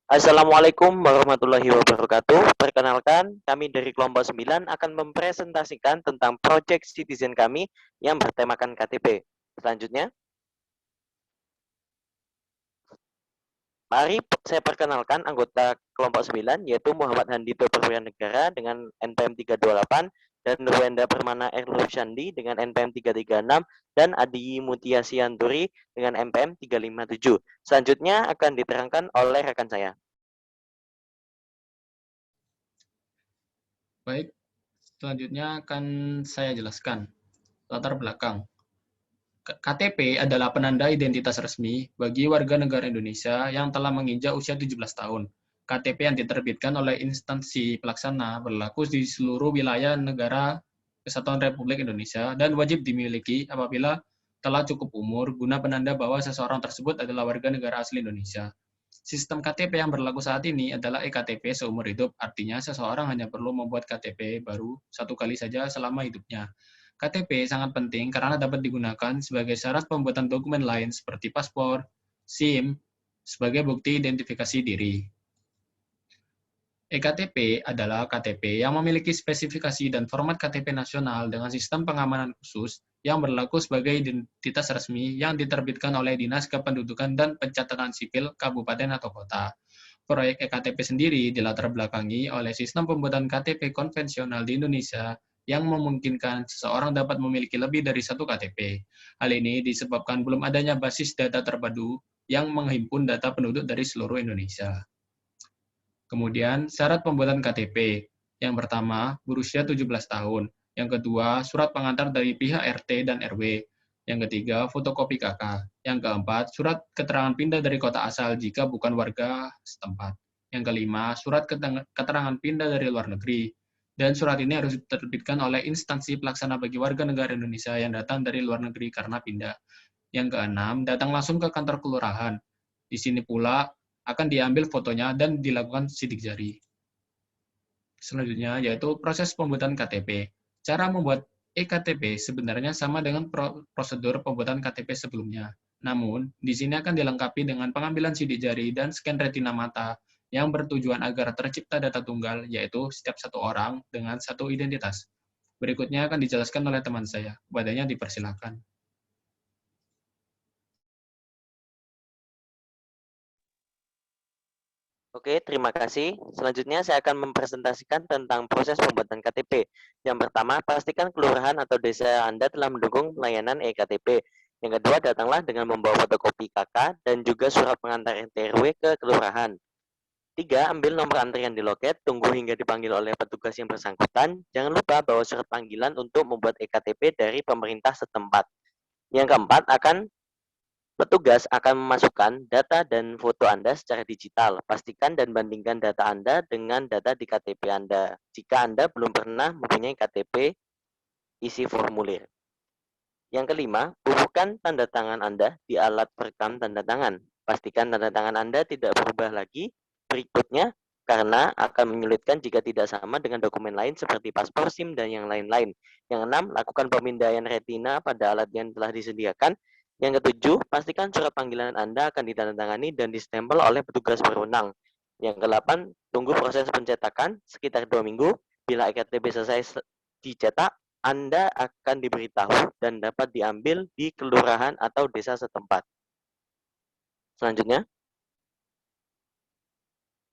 Assalamualaikum warahmatullahi wabarakatuh. Perkenalkan, kami dari kelompok 9 akan mempresentasikan tentang proyek citizen kami yang bertemakan KTP. Selanjutnya, mari saya perkenalkan anggota kelompok 9, yaitu Muhammad Handito Perwianegara dengan NPM 328 dan Nurwenda Permana Erlusyandi dengan NPM 336 dan Adi Mutia Sianturi dengan NPM 357. Selanjutnya akan diterangkan oleh rekan saya. Baik, selanjutnya akan saya jelaskan latar belakang. KTP adalah penanda identitas resmi bagi warga negara Indonesia yang telah menginjak usia 17 tahun. KTP yang diterbitkan oleh instansi pelaksana berlaku di seluruh wilayah negara Kesatuan Republik Indonesia dan wajib dimiliki apabila telah cukup umur guna penanda bahwa seseorang tersebut adalah warga negara asli Indonesia. Sistem KTP yang berlaku saat ini adalah eKTP seumur hidup, artinya seseorang hanya perlu membuat KTP baru satu kali saja selama hidupnya. KTP sangat penting karena dapat digunakan sebagai syarat pembuatan dokumen lain seperti paspor, SIM, sebagai bukti identifikasi diri. eKTP adalah KTP yang memiliki spesifikasi dan format KTP nasional dengan sistem pengamanan khusus yang berlaku sebagai identitas resmi yang diterbitkan oleh Dinas Kependudukan dan Pencatatan Sipil Kabupaten atau Kota. Proyek eKTP sendiri dilatar belakangi oleh sistem pembuatan KTP konvensional di Indonesia yang memungkinkan seseorang dapat memiliki lebih dari satu KTP. Hal ini disebabkan belum adanya basis data terpadu yang menghimpun data penduduk dari seluruh Indonesia. Kemudian, syarat pembuatan KTP. Yang pertama, berusia 17 tahun. Yang kedua, surat pengantar dari pihak RT dan RW. Yang ketiga, fotokopi KK. Yang keempat, surat keterangan pindah dari kota asal jika bukan warga setempat. Yang kelima, surat keterangan pindah dari luar negeri. Dan surat ini harus diterbitkan oleh instansi pelaksana bagi warga negara Indonesia yang datang dari luar negeri karena pindah. Yang keenam, datang langsung ke kantor kelurahan. Di sini pula akan diambil fotonya dan dilakukan sidik jari. Selanjutnya yaitu proses pembuatan KTP. Cara membuat eKTP sebenarnya sama dengan prosedur pembuatan KTP sebelumnya. Namun, di sini akan dilengkapi dengan pengambilan sidik jari dan scan retina mata yang bertujuan agar tercipta data tunggal, yaitu setiap satu orang dengan satu identitas. Berikutnya akan dijelaskan oleh teman saya. Kepadanya dipersilakan. Oke, terima kasih. Selanjutnya saya akan mempresentasikan tentang proses pembuatan KTP. Yang pertama, pastikan kelurahan atau desa Anda telah mendukung layanan eKTP. Yang kedua, datanglah dengan membawa fotokopi KK dan juga surat pengantar RT RW ke kelurahan. Tiga, ambil nomor antrian di loket, tunggu hingga dipanggil oleh petugas yang bersangkutan. Jangan lupa bawa surat panggilan untuk membuat eKTP dari pemerintah setempat. Yang keempat, petugas akan memasukkan data dan foto Anda secara digital. Pastikan dan bandingkan data Anda dengan data di KTP Anda. Jika Anda belum pernah mempunyai KTP, isi formulir. Yang kelima, bubuhkan tanda tangan Anda di alat perekam tanda tangan. Pastikan tanda tangan Anda tidak berubah lagi berikutnya karena akan menyulitkan jika tidak sama dengan dokumen lain seperti paspor, SIM, dan yang lain-lain. Yang enam, lakukan pemindaian retina pada alat yang telah disediakan. Yang ketujuh, pastikan surat panggilan Anda akan ditandatangani dan distempel oleh petugas berwenang. Yang kedelapan, tunggu proses pencetakan sekitar 2 minggu. Bila ektp selesai dicetak, Anda akan diberitahu dan dapat diambil di kelurahan atau desa setempat. Selanjutnya,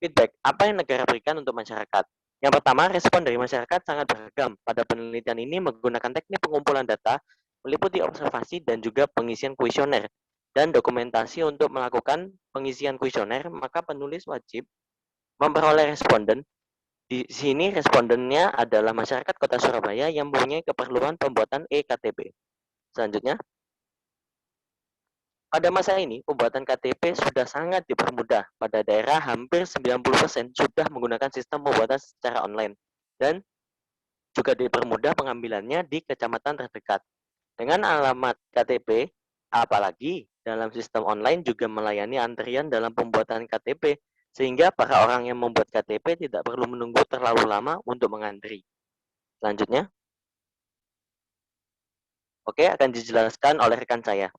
feedback. Apa yang negara berikan untuk masyarakat? Yang pertama, respon dari masyarakat sangat beragam. Pada penelitian ini menggunakan teknik pengumpulan data, meliputi observasi dan juga pengisian kuesioner dan dokumentasi untuk melakukan pengisian kuesioner, maka penulis wajib memperoleh responden. Di sini respondennya adalah masyarakat Kota Surabaya yang mempunyai keperluan pembuatan eKTP. Selanjutnya, pada masa ini, pembuatan KTP sudah sangat dipermudah. Pada daerah, hampir 90% sudah menggunakan sistem pembuatan secara online. Dan juga dipermudah pengambilannya di kecamatan terdekat. Dengan alamat KTP, apalagi dalam sistem online juga melayani antrian dalam pembuatan KTP, sehingga para orang yang membuat KTP tidak perlu menunggu terlalu lama untuk mengantri. Selanjutnya, oke, akan dijelaskan oleh rekan saya.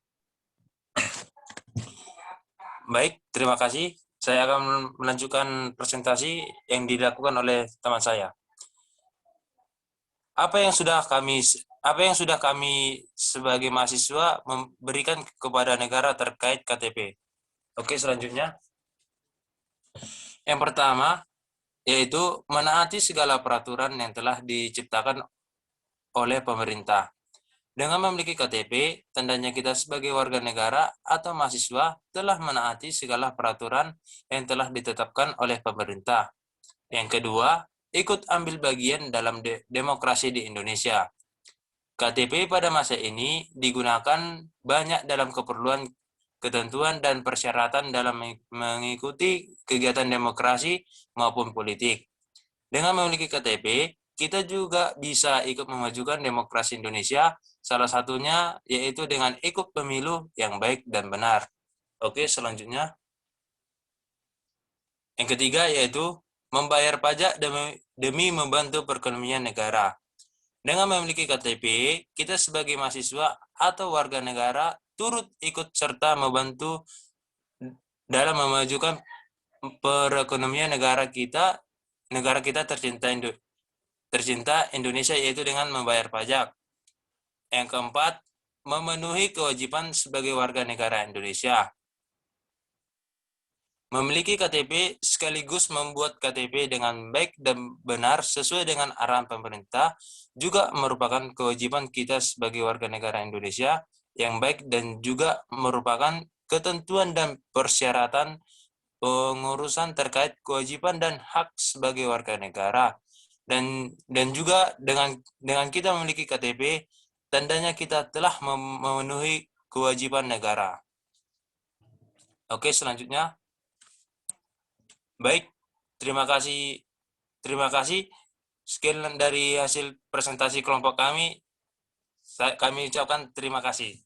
Baik, terima kasih. Saya akan melanjutkan presentasi yang dilakukan oleh teman saya. Apa yang sudah kami sebagai mahasiswa memberikan kepada negara terkait KTP. Oke, selanjutnya. Yang pertama, yaitu menaati segala peraturan yang telah diciptakan oleh pemerintah. Dengan memiliki KTP, tandanya kita sebagai warga negara atau mahasiswa telah menaati segala peraturan yang telah ditetapkan oleh pemerintah. Yang kedua, ikut ambil bagian dalam demokrasi di Indonesia. KTP pada masa ini digunakan banyak dalam keperluan ketentuan dan persyaratan dalam mengikuti kegiatan demokrasi maupun politik. Dengan memiliki KTP, kita juga bisa ikut memajukan demokrasi Indonesia, salah satunya yaitu dengan ikut pemilu yang baik dan benar. Oke, selanjutnya. Yang ketiga yaitu membayar pajak demi membantu perekonomian negara. Dengan memiliki KTP, kita sebagai mahasiswa atau warga negara turut ikut serta membantu dalam memajukan perekonomian negara kita tercinta Indonesia, yaitu dengan membayar pajak. Yang keempat, memenuhi kewajiban sebagai warga negara Indonesia. Memiliki KTP sekaligus membuat KTP dengan baik dan benar sesuai dengan arahan pemerintah juga merupakan kewajiban kita sebagai warga negara Indonesia yang baik dan juga merupakan ketentuan dan persyaratan pengurusan terkait kewajiban dan hak sebagai warga negara. Dan juga dengan kita memiliki KTP, tandanya kita telah memenuhi kewajiban negara. Oke, selanjutnya. Baik, terima kasih. Sekian dari hasil presentasi kelompok kami. Kami ucapkan terima kasih.